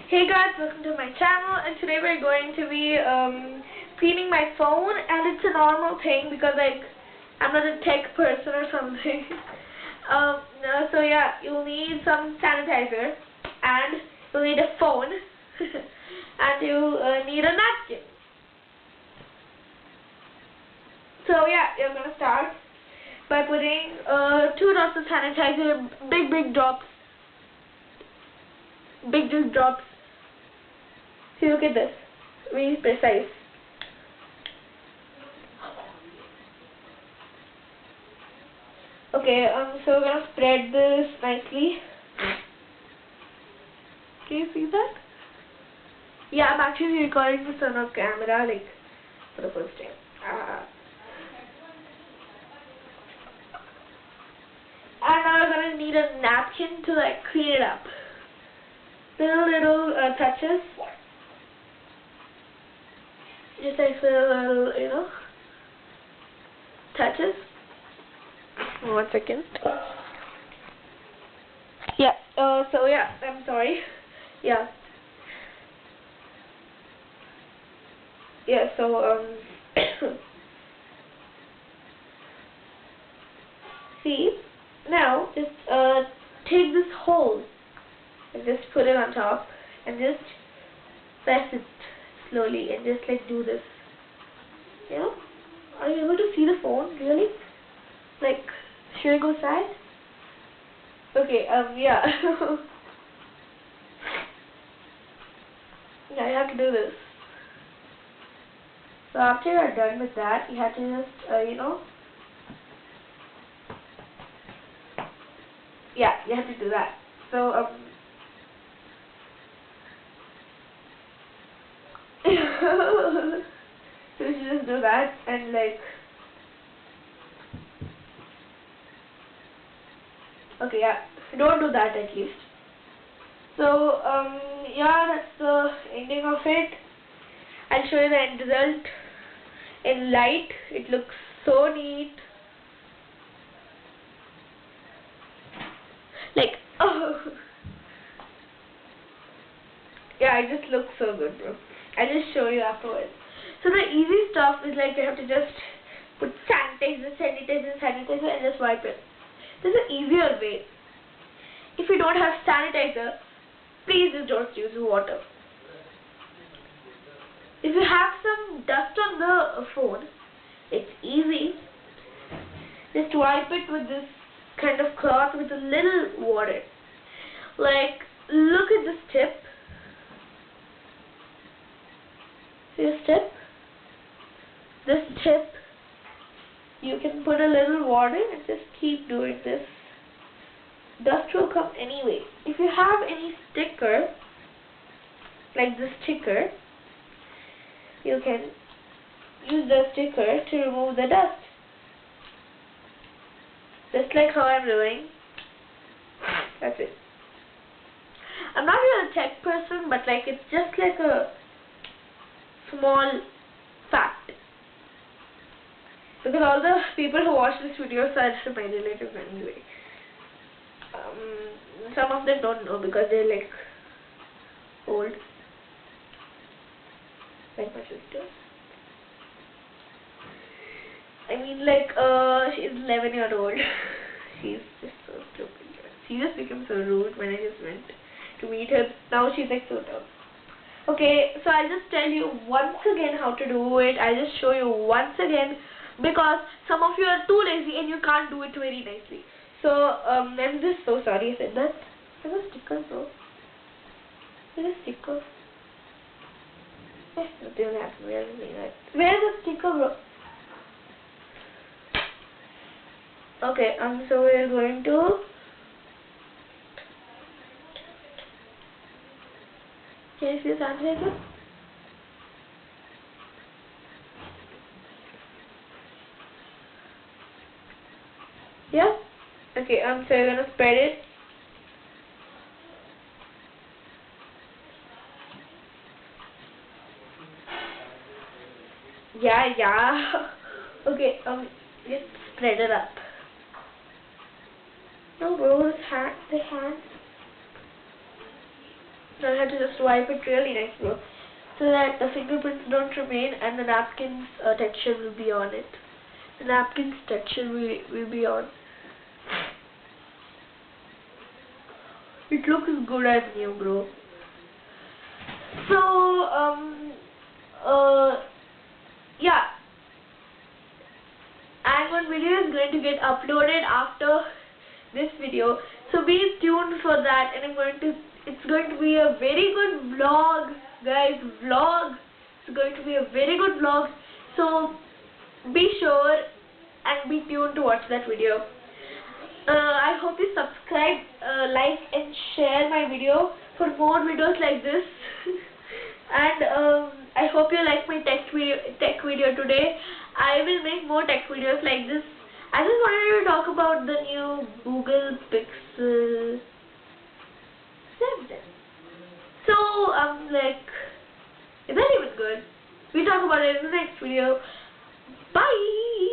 Hey guys, welcome to my channel, and today we're going to be cleaning my phone, and it's a normal thing because I'm not a tech person or something. So yeah, you'll need some sanitizer, and you'll need a phone, and you need a napkin. So yeah, you're gonna start by putting 2 drops of sanitizer, big drops. Big drops. See, look at this. Really precise. Okay, so we're gonna spread this nicely. Can you see that? Yeah, I'm actually recording this on a camera, like, for the first time. And now we're gonna need a napkin to, like, clean it up. Little touches. Just like little, touches. 1 second. Yeah, so yeah, I'm sorry. Yeah. Yeah, so, see, now, just, take this hole and just put it on top and just press it slowly and just, like, do this. You know? Are you able to see the phone, really? Like, should I go side? Okay, yeah. Yeah, you have to do this. So after you're done with that, you have to just, yeah, you have to do that. So, so you should just do that and, like, okay, yeah, don't do that at least. So, yeah, that's the ending of it. I'll show you the end result in light. It looks so neat. Like, oh. Yeah, it just looks so good, bro. I'll just show you afterwards. So the easy stuff is like you have to just put sanitizer, and just wipe it. There's an easier way. If you don't have sanitizer, please just don't use water. If you have some dust on the phone, it's easy. Just wipe it with this kind of cloth with a little water. Like, look at this tip. See this tip? This tip, you can put a little water and just keep doing this. Dust will come anyway. If you have any sticker, like this sticker, you can use the sticker to remove the dust. Just like how I'm doing. That's it. I'm not really a tech person, but like it's just like a small fact. Because all the people who watch this video are my relatives anyway. Some of them don't know because they're like old. Like my sister. I mean, like, she's 11-year-old. She's just so stupid. She just became so rude when I just went to meet her. Now she's like so tough. Okay, so I'll just tell you once again how to do it. I'll just show you once again because some of you are too lazy and you can't do it very nicely. So, I'm just so sorry I said that. There's a sticker, bro. There's a sticker. Where's the sticker, bro? Okay, so we're going to can you see the sanitizer? Yeah? Okay, so we're gonna spread it. Yeah. Okay, just spread it up. No, bro, the hand. Now I have to just wipe it really nice, bro, so that the fingerprints don't remain and the napkin's texture will be on it. The napkin's texture will be on. It looks good as new, bro. So, yeah. And one video is going to get uploaded after this video. So be tuned for that, and it's going to be a very good vlog, guys. It's going to be a very good vlog. So be sure and be tuned to watch that video. I hope you subscribe, like and share my video for more videos like this. And I hope you like my tech video today. I will make more tech videos like this. I just wanted to talk about the new Google Pixel 7. So like, is that even good? We'll talk about it in the next video. Bye.